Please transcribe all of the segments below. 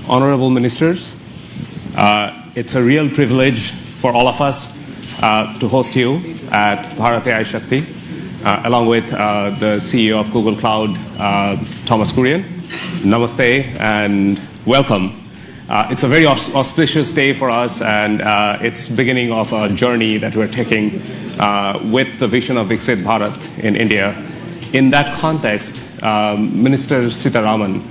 honorable ministers, it's a real privilege for all of us to host you at Bharat AI Shakti, along with the CEO of Google Cloud, Thomas Kurian. Namaste and welcome. It's a very auspicious day for us, and it's beginning of a journey that we're taking with the vision of Viksit Bharat in India. In that context, Minister Sitaraman,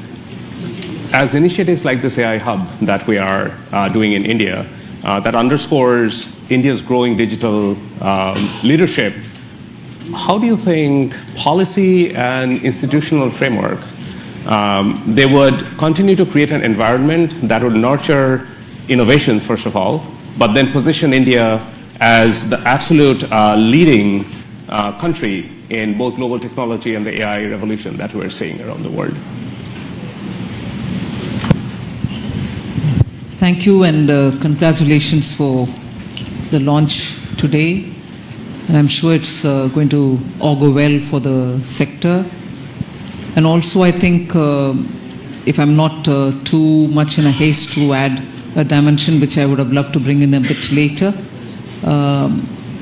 as initiatives like this AI Hub that we are doing in India, that underscores India's growing digital leadership, how do you think policy and institutional framework they would continue to create an environment that would nurture innovations, first of all, but then position India as the absolute leading country in both global technology and the AI revolution that we're seeing around the world? Thank you, and congratulations for the launch today. And I'm sure it's going to augur well for the sector. And also, I think, if I'm not too much in a haste to add a dimension which I would have loved to bring in a bit later,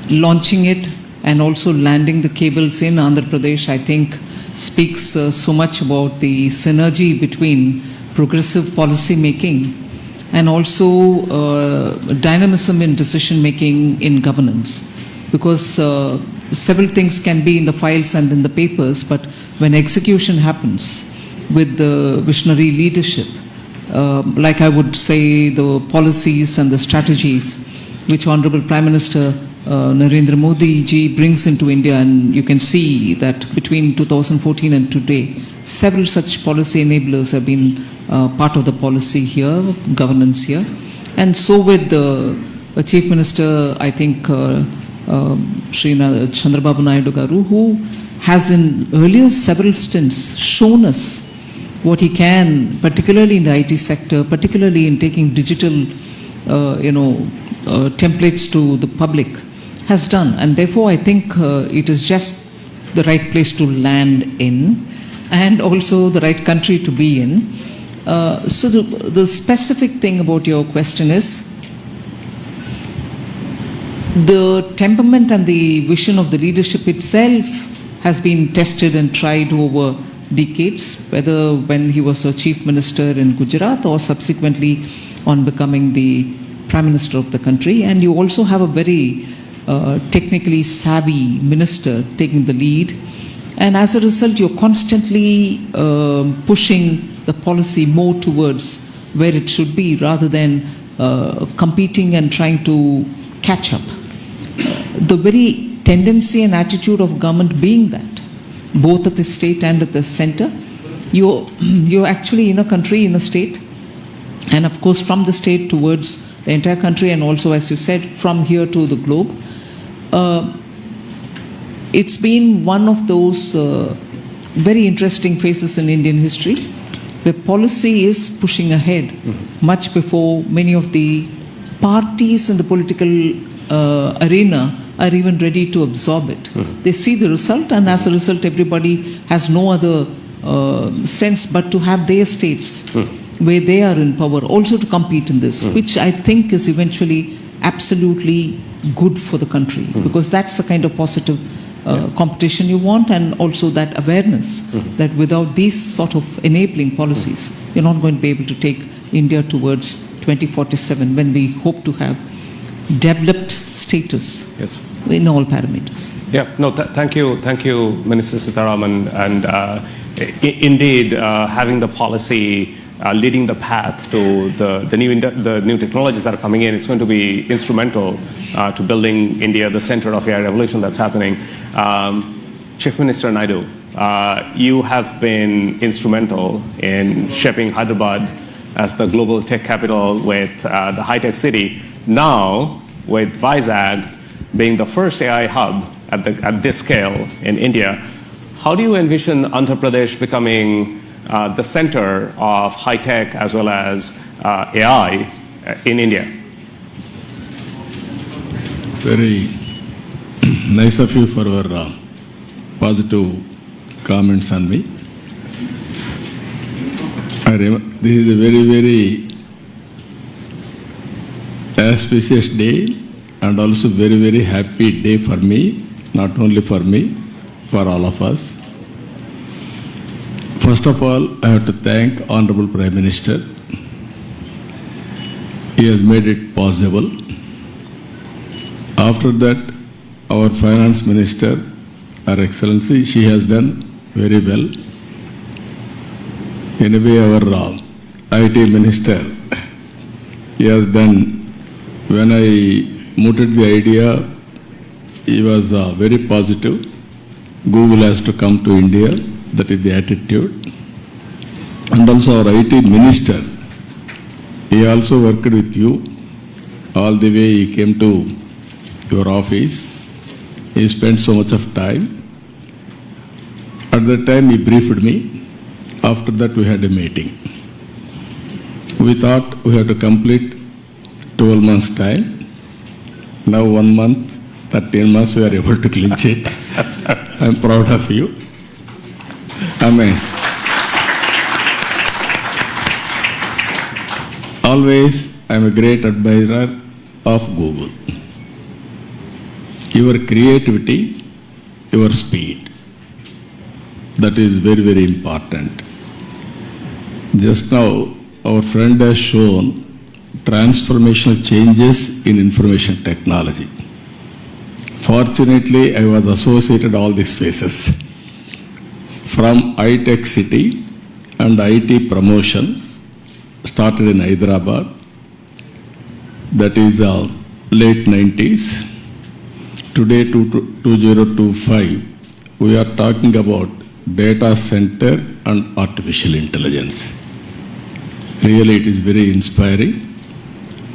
launching it and also landing the cables in Andhra Pradesh, I think, speaks so much about the synergy between progressive policy making and also dynamism in decision making in governance. Because several things can be in the files and in the papers, but when execution happens with the visionary leadership, like I would say the policies and the strategies which Honorable Prime Minister Narendra Modi ji brings into India, and you can see that between 2014 and today, several such policy enablers have been part of the policy here, governance here. And so with the Chief Minister, I think, Shri Chandrababu Naidu garu, who has in earlier several stints shown us what he can, particularly in the IT sector, particularly in taking digital, templates to the public, has done. And therefore, I think it is just the right place to land in, and also the right country to be in. So the specific thing about your question is, the temperament and the vision of the leadership itself has been tested and tried over decades, whether when he was a chief minister in Gujarat or subsequently on becoming the prime minister of the country. And you also have a very technically savvy minister taking the lead. And as a result, you're constantly pushing the policy more towards where it should be, rather than competing and trying to catch up. The very tendency and attitude of government being that, both at the state and at the center, you're actually in a country, in a state, and of course from the state towards the entire country, and also, as you said, from here to the globe. It's been one of those very interesting phases in Indian history, where policy is pushing ahead much before many of the parties in the political arena are even ready to absorb it. They see the result, and as a result, everybody has no other sense but to have their states where they are in power also to compete in this, which I think is eventually absolutely good for the country, because that's the kind of positive competition you want, and also that awareness that without these sort of enabling policies, you're not going to be able to take India towards 2047, when we hope to have developed status in all parameters. Yeah, no, thank you, Minister Sitaraman. And indeed, having the policy leading the path to the new technologies that are coming in, it's going to be instrumental to building India, the center of AI revolution that's happening. Chief Minister Naidu, you have been instrumental in shaping Hyderabad as the global tech capital with the high-tech city. Now, with Vizag being the first AI hub at this scale in India, how do you envision Andhra Pradesh becoming the center of high-tech as well as AI in India? Very nice of you for your positive comments on me. This is a very, very auspicious day and also very, very happy day for me, not only for me, for all of us. First of all, I have to thank Honorable Prime Minister. He has made it possible. After that, our Finance Minister, Her Excellency, she has done very well. Anyway, our IT Minister, he has done. When I mooted the idea, he was very positive. Google has to come to India. That is the attitude. And also our IT Minister, he also worked with you. All the way he came to your office. He spent so much of time. At that time he briefed me. After that we had a meeting. We thought we had to complete 12 months time. Now 1 month, 13 months we are able to clinch it. I am proud of you. Amen. Always I am a great admirer of Google. Your creativity, your speed. That is very, very important. Just now, our friend has shown transformational changes in information technology. Fortunately, I was associated all these phases. From iTech City and IT promotion, started in Hyderabad. That is late 90s. Today, 2025, we are talking about data center and artificial intelligence. Really, it is very inspiring.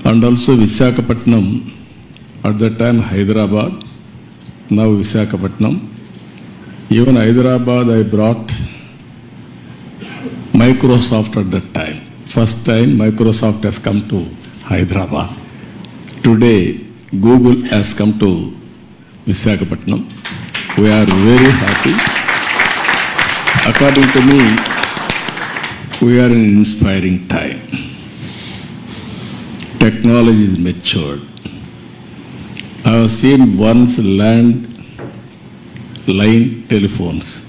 And also Visakhapatnam, at that time Hyderabad, now Visakhapatnam. Even Hyderabad, I brought Microsoft at that time. First time Microsoft has come to Hyderabad. Today, Google has come to Visakhapatnam. We are very happy. According to me, we are in an inspiring time. Technology is matured. I have seen once line telephones.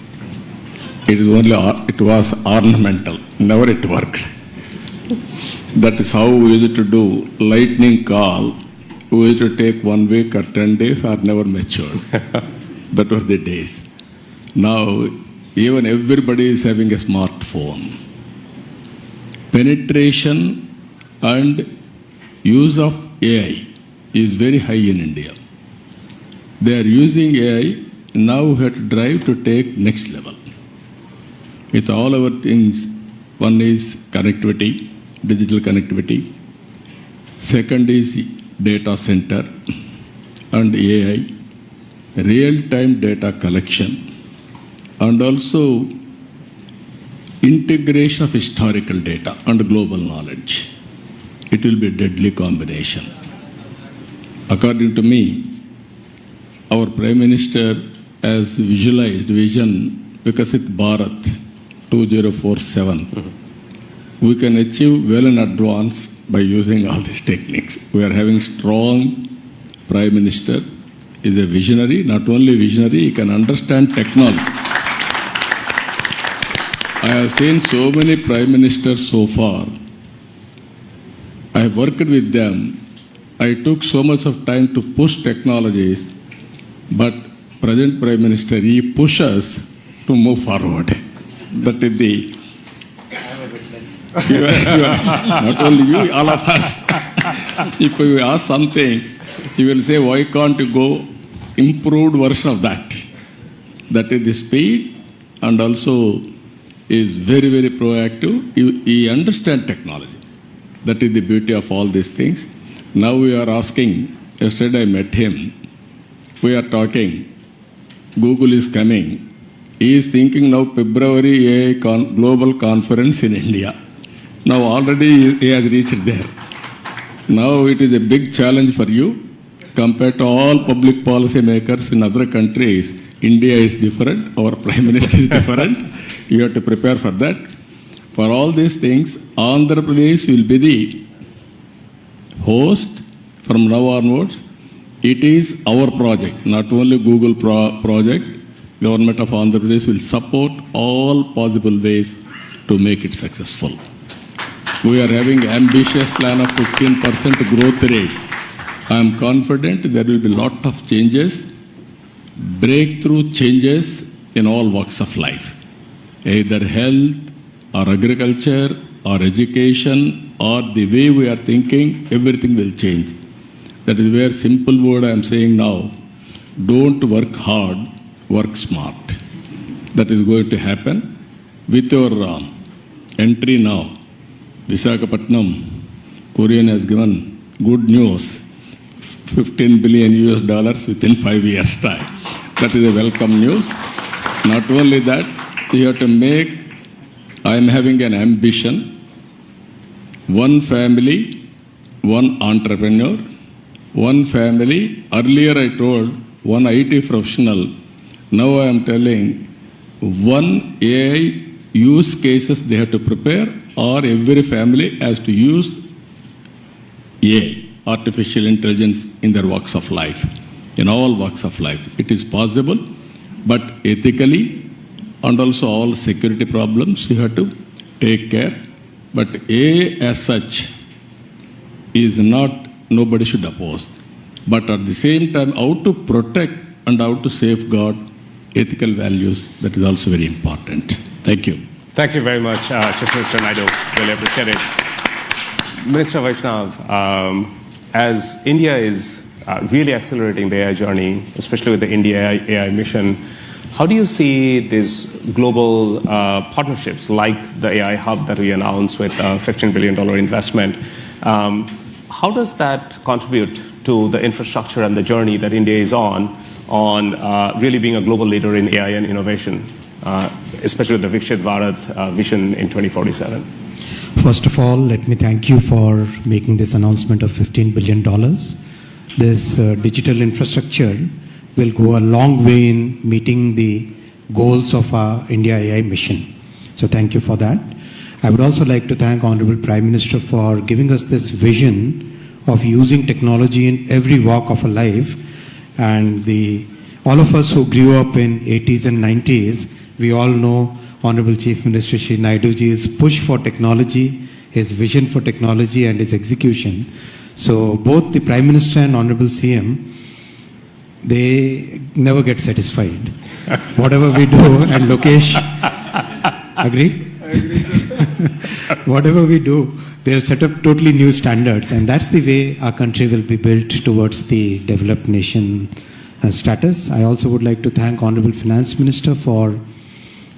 It was ornamental. Never it worked. That is how we used to do lightning call. We used to take 1 week or 10 days or never matured. That were the days. Now, even everybody is having a smartphone. Penetration and use of AI is very high in India. They are using AI, now we have to drive to take next level. With all our things, one is connectivity, digital connectivity. Second is data center and AI, real-time data collection, and also integration of historical data and global knowledge. It will be a deadly combination. According to me, our Prime Minister has visualized vision Viksit Bharat 2047. We can achieve well in advance by using all these techniques. We are having strong Prime Minister, is a visionary, not only visionary, he can understand technology. I have seen so many Prime Ministers so far. I have worked with them. I took so much of time to push technologies, but present Prime Minister, he pushes to move forward. That is the... I'm a witness. Not only you, all of us. If you ask something, he will say, why can't you go improved version of that? That is the speed, and also is very, very proactive. He understands technology. That is the beauty of all these things. Now we are asking, yesterday I met him, we are talking, Google is coming. He is thinking now February AI global conference in India. Now already he has reached there. Now it is a big challenge for you. Compared to all public policy makers in other countries, India is different, our Prime Minister is different. You have to prepare for that. For all these things, Andhra Pradesh will be the host from now onwards. It is our project, not only Google project. Government of Andhra Pradesh will support all possible ways to make it successful. We are having ambitious plan of 15% growth rate. I am confident there will be lot of changes, breakthrough changes in all walks of life, either health or agriculture or education or the way we are thinking, everything will change. That is where simple word I am saying now, don't work hard, work smart. That is going to happen. With your entry now, Visakhapatnam, Korean has given good news, $15 billion within 5 years' time. That is a welcome news. Not only that, you have to make, I am having an ambition, one family, one entrepreneur, one family. Earlier I told one IT professional. Now I am telling one AI use cases they have to prepare, or every family has to use AI, artificial intelligence, in their walks of life, in all walks of life. It is possible, but ethically and also all security problems you have to take care. But AI as such is not, nobody should oppose. But at the same time, how to protect and how to safeguard ethical values, that is also very important. Thank you. Thank you very much, Chief Minister Naidu. Really appreciate it. Minister Vaishnav, as India is really accelerating the AI journey, especially with the India AI mission, how do you see these global partnerships like the AI hub that we announced with a $15 billion investment? How does that contribute to the infrastructure and the journey that India is on really being a global leader in AI and innovation, especially with the Viksit Bharat vision in 2047? First of all, let me thank you for making this announcement of $15 billion. This digital infrastructure will go a long way in meeting the goals of our India AI mission. So thank you for that. I would also like to thank Honorable Prime Minister for giving us this vision of using technology in every walk of our life. And all of us who grew up in 80s and 90s, we all know Honorable Chief Minister Shri Naidu ji's push for technology, his vision for technology and his execution. So both the Prime Minister and Honorable CM, they never get satisfied. Whatever we do, and Lokesh, agree? I agree, sir. Whatever we do, they'll set up totally new standards, and that's the way our country will be built towards the developed nation status. I also would like to thank Honorable Finance Minister for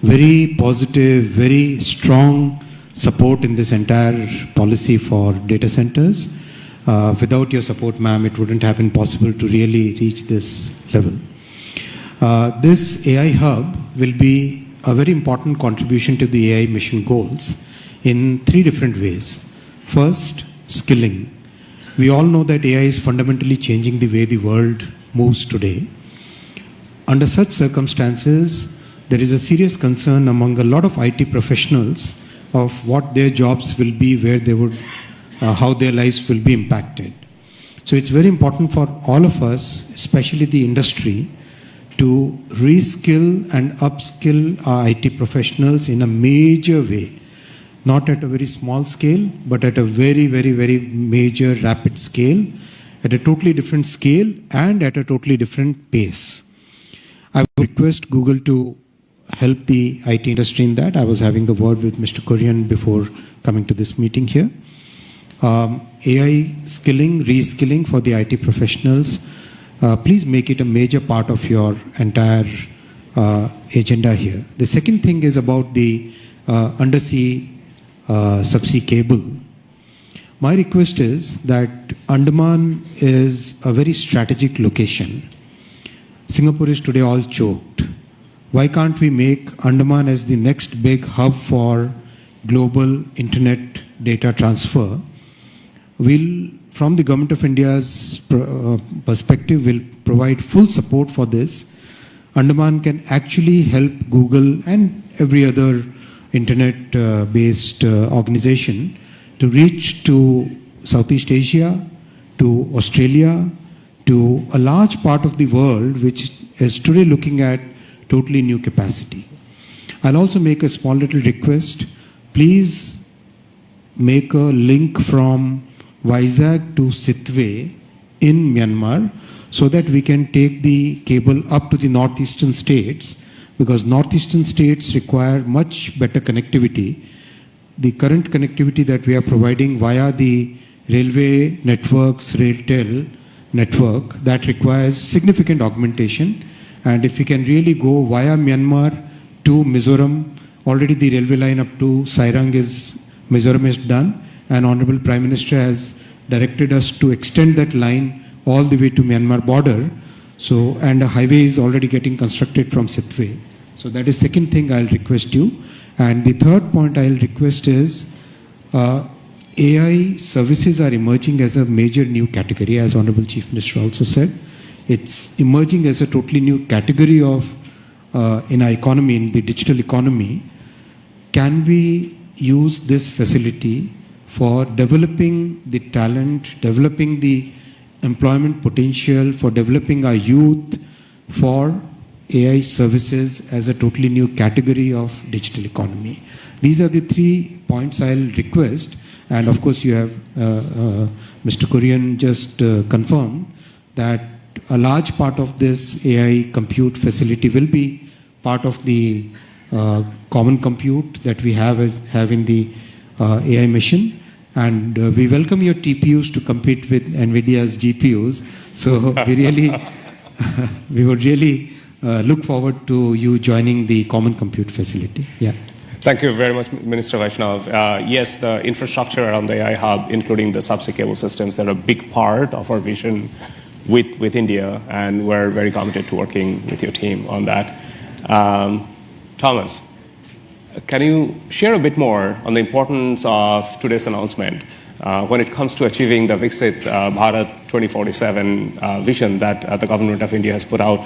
very positive, very strong support in this entire policy for data centers. Without your support, ma'am, it wouldn't have been possible to really reach this level. This AI hub will be a very important contribution to the AI mission goals in 3 different ways. First, skilling. We all know that AI is fundamentally changing the way the world moves today. Under such circumstances, there is a serious concern among a lot of IT professionals of what their jobs will be, where they would, how their lives will be impacted. So it's very important for all of us, especially the industry, to reskill and upskill our IT professionals in a major way. Not at a very small scale, but at a very, very, very major, rapid scale, at a totally different scale and at a totally different pace. I would request Google to help the IT industry in that. I was having a word with Mr. Kurian before coming to this meeting here. AI skilling, reskilling for the IT professionals, please make it a major part of your entire agenda here. The second thing is about the undersea subsea cable. My request is that Andaman is a very strategic location. Singapore is today all choked. Why can't we make Andaman as the next big hub for global internet data transfer? We'll, from the Government of India's perspective, will provide full support for this. Andaman can actually help Google and every other internet-based organization to reach to Southeast Asia, to Australia, to a large part of the world which is today looking at totally new capacity. I'll also make a small little request. Please make a link from Vizag to Sitwe in Myanmar so that we can take the cable up to the northeastern states, because northeastern states require much better connectivity. The current connectivity that we are providing via the railway networks, RailTel network, that requires significant augmentation. And if we can really go via Myanmar to Mizoram, already the railway line up to Sairang Mizoram is done, and Honorable Prime Minister has directed us to extend that line all the way to Myanmar border. So, and a highway is already getting constructed from Sitwe. So that is second thing I'll request you. And the third point I'll request is AI services are emerging as a major new category, as Honorable Chief Minister also said. It's emerging as a totally new category of in our economy, in the digital economy. Can we use this facility for developing the talent, developing the employment potential, for developing our youth, for AI services as a totally new category of digital economy? These are the 3 points I'll request. And of course, you have Mr. Kurian just confirmed that a large part of this AI compute facility will be part of the common compute that we have in the AI mission. And we welcome your TPUs to compete with NVIDIA's GPUs. So we would really look forward to you joining the common compute facility. Yeah. Thank you very much, Minister Vaishnav. Yes, the infrastructure around the AI hub, including the subsea cable systems, they're a big part of our vision with India, and we're very committed to working with your team on that. Thomas, can you share a bit more on the importance of today's announcement when it comes to achieving the Viksit Bharat 2047 vision that the government of India has put out?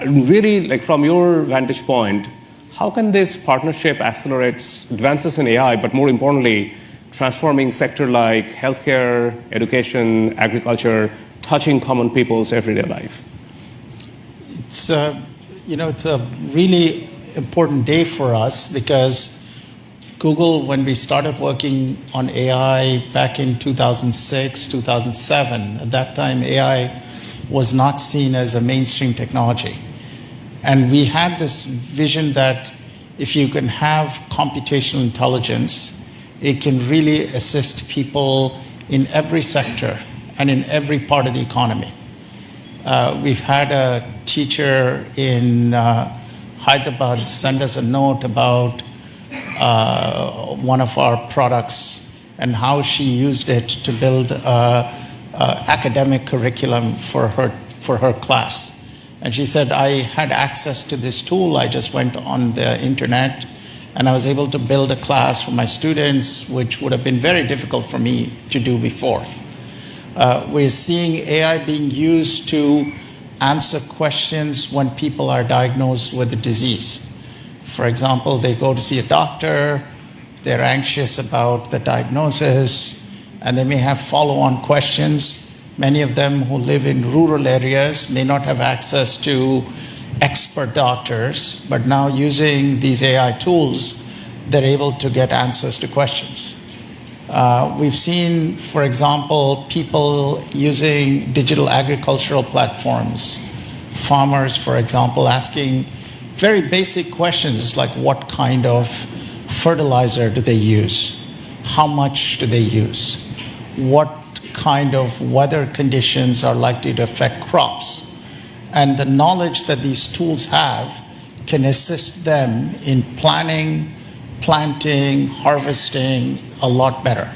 Really, like from your vantage point, how can this partnership accelerate advances in AI, but more importantly, transforming sector like healthcare, education, agriculture, touching common people's everyday life? It's it's a really important day for us because Google, when we started working on AI back in 2006, 2007, at that time AI was not seen as a mainstream technology. And we had this vision that if you can have computational intelligence, it can really assist people in every sector and in every part of the economy. We've had a teacher in Hyderabad send us a note about one of our products and how she used it to build an academic curriculum for her class. And she said, I had access to this tool. I just went on the internet and I was able to build a class for my students, which would have been very difficult for me to do before. We're seeing AI being used to answer questions when people are diagnosed with a disease. For example, they go to see a doctor, they're anxious about the diagnosis, and they may have follow-on questions. Many of them who live in rural areas may not have access to expert doctors, but now using these AI tools, they're able to get answers to questions. We've seen, for example, people using digital agricultural platforms, farmers, for example, asking very basic questions like what kind of fertilizer do they use? How much do they use? What kind of weather conditions are likely to affect crops? And the knowledge that these tools have can assist them in planning, planting, harvesting a lot better.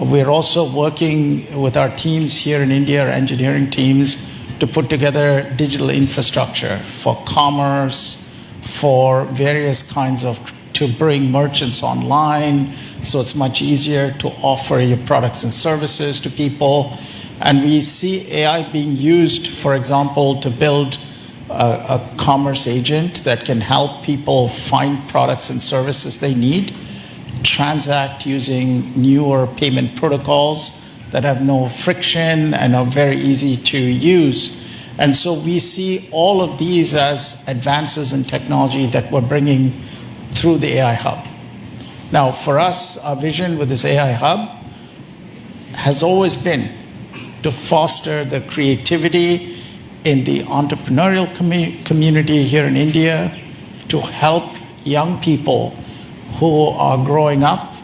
We're also working with our teams here in India, our engineering teams, to put together digital infrastructure for commerce, for various kinds of, to bring merchants online, so it's much easier to offer your products and services to people. And we see AI being used, for example, to build a commerce agent that can help people find products and services they need, transact using newer payment protocols that have no friction and are very easy to use. And so we see all of these as advances in technology that we're bringing through the AI Hub. Now, for us, our vision with this AI Hub has always been to foster the creativity in the entrepreneurial community here in India, to help young people who are growing up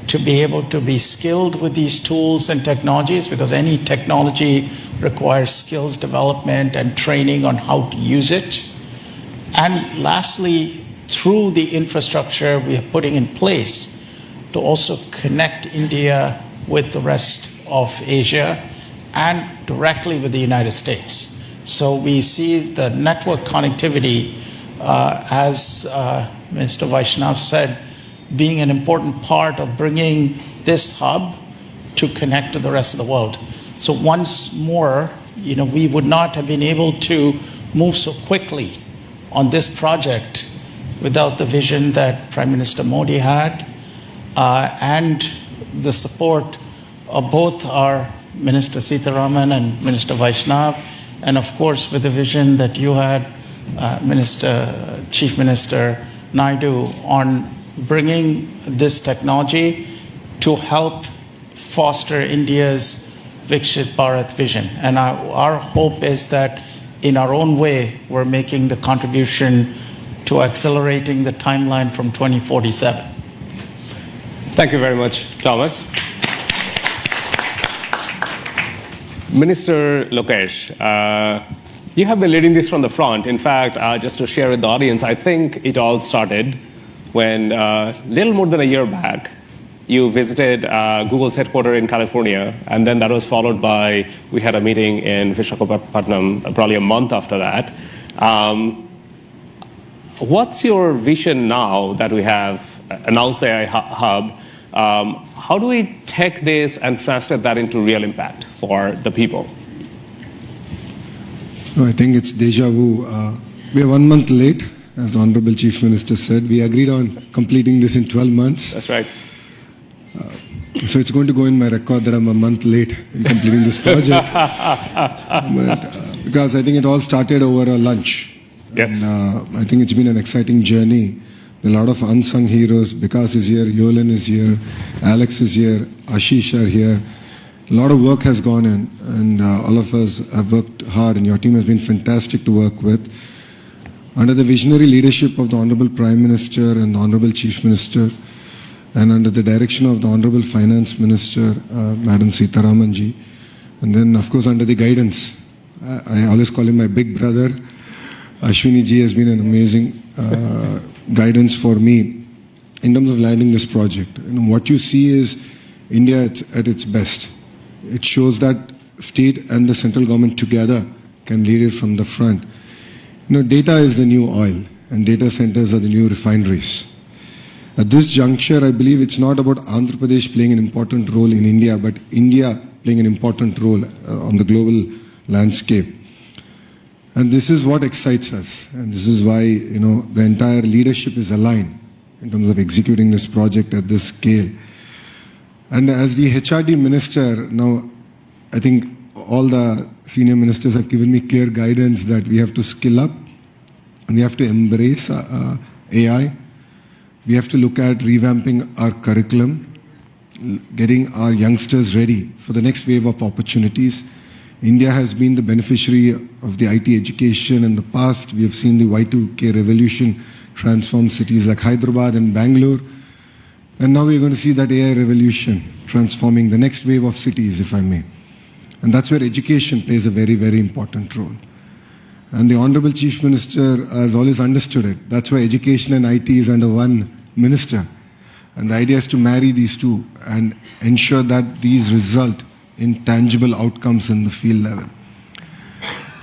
to be able to be skilled with these tools and technologies, because any technology requires skills development and training on how to use it. And lastly, through the infrastructure we are putting in place to also connect India with the rest of Asia and directly with the United States. So we see the network connectivity, as Minister Vaishnav said, being an important part of bringing this hub to connect to the rest of the world. So once more, we would not have been able to move so quickly on this project without the vision that Prime Minister Modi had, and the support of both our Minister Seetharaman and Minister Vaishnav, and of course with the vision that you had, Chief Minister Naidu, on bringing this technology to help foster India's Viksit Bharat vision. And our hope is that in our own way, we're making the contribution to accelerating the timeline from 2047. Thank you very much, Thomas. Minister Lokesh, you have been leading this from the front. In fact, just to share with the audience, I think it all started when, little more than a year back, you visited Google's headquarters in California, and then that was followed by, we had a meeting in Visakhapatnam probably a month after that. What's your vision now that we have announced the AI Hub? How do we take this and translate that into real impact for the people? No, I think it's deja vu. We are 1 month late, as the Honorable Chief Minister said. We agreed on completing this in 12 months. That's right. So it's going to go in my record that I'm a month late in completing this project. But, because I think it all started over a lunch. Yes. And, I think it's been an exciting journey. A lot of unsung heroes. Vikas is here, Yolan is here, Alex is here, Ashish are here. A lot of work has gone in, and all of us have worked hard, and your team has been fantastic to work with. Under the visionary leadership of the Honorable Prime Minister and the Honorable Chief Minister, and under the direction of the Honorable Finance Minister, Madam Seetharaman ji, and then of course under the guidance, I always call him my big brother, Ashwini ji has been an amazing guidance for me in terms of landing this project. What you see is India at its best. It shows that state and the central government together can lead it from the front. Data is the new oil, and data centers are the new refineries. At this juncture, I believe it's not about Andhra Pradesh playing an important role in India, but India playing an important role on the global landscape. And this is what excites us, and this is why the entire leadership is aligned in terms of executing this project at this scale. And as the HRD minister, now I think all the senior ministers have given me clear guidance that we have to skill up, and we have to embrace AI. We have to look at revamping our curriculum, getting our youngsters ready for the next wave of opportunities. India has been the beneficiary of the IT education in the past. We have seen the Y2K revolution transform cities like Hyderabad and Bangalore. And now we're going to see that AI revolution transforming the next wave of cities, if I may. And that's where education plays a very, very important role. And the Honorable Chief Minister has always understood it. That's why education and IT is under one minister. And the idea is to marry these two and ensure that these result in tangible outcomes in the field level.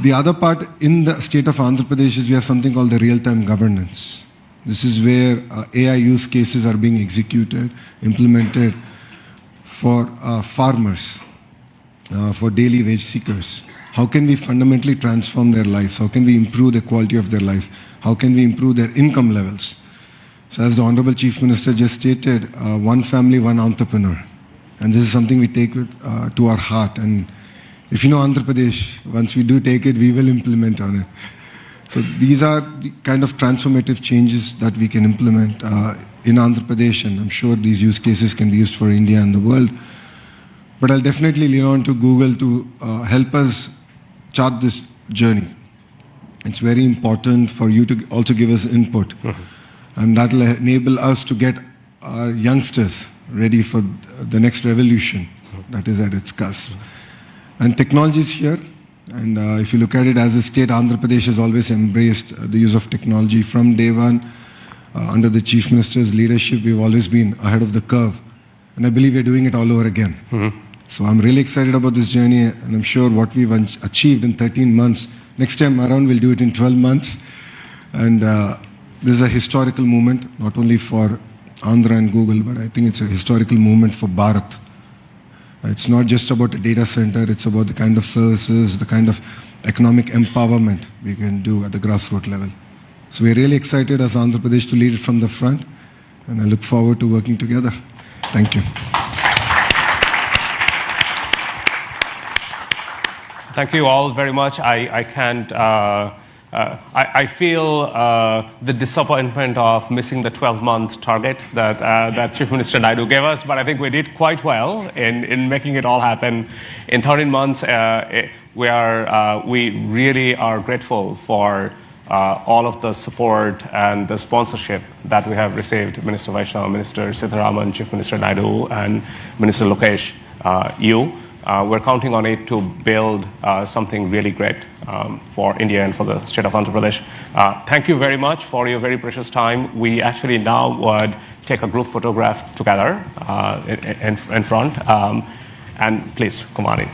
The other part in the state of Andhra Pradesh is we have something called the real-time governance. This is where AI use cases are being executed, implemented for farmers, for daily wage seekers, how can we fundamentally transform their lives? How can we improve the quality of their life? How can we improve their income levels? So as the Honorable Chief Minister just stated, one family, one entrepreneur. And this is something we take to our heart. And if you know Andhra Pradesh, once we do take it, we will implement on it. So these are the kind of transformative changes that we can implement in Andhra Pradesh, and I'm sure these use cases can be used for India and the world. But I'll definitely lean on to Google to help us chart this journey. It's very important for you to also give us input. And that will enable us to get our youngsters ready for the next revolution that is at its cusp. And technology is here. And if you look at it as a state, Andhra Pradesh has always embraced the use of technology from day one. Under the Chief Minister's leadership, we've always been ahead of the curve. And I believe we're doing it all over again. So I'm really excited about this journey, and I'm sure what we've achieved in 13 months, next time around we'll do it in 12 months. And this is a historical moment, not only for Andhra and Google, but I think it's a historical moment for Bharat. It's not just about a data center, it's about the kind of services, the kind of economic empowerment we can do at the grassroots level. So we're really excited as Andhra Pradesh to lead it from the front, and I look forward to working together. Thank you. Thank you all very much. I can't. I feel the disappointment of missing the 12-month target that Chief Minister Naidu gave us, but I think we did quite well in making it all happen. In 13 months, we really are grateful for all of the support and the sponsorship that we have received. Minister Vaishnav, Minister Sitharaman, Chief Minister Naidu, and Minister Lokesh, you. We're counting on it to build something really great for India and for the state of Andhra Pradesh. Thank you very much for your very precious time. We actually now would take a group photograph together in front. And please, come on in.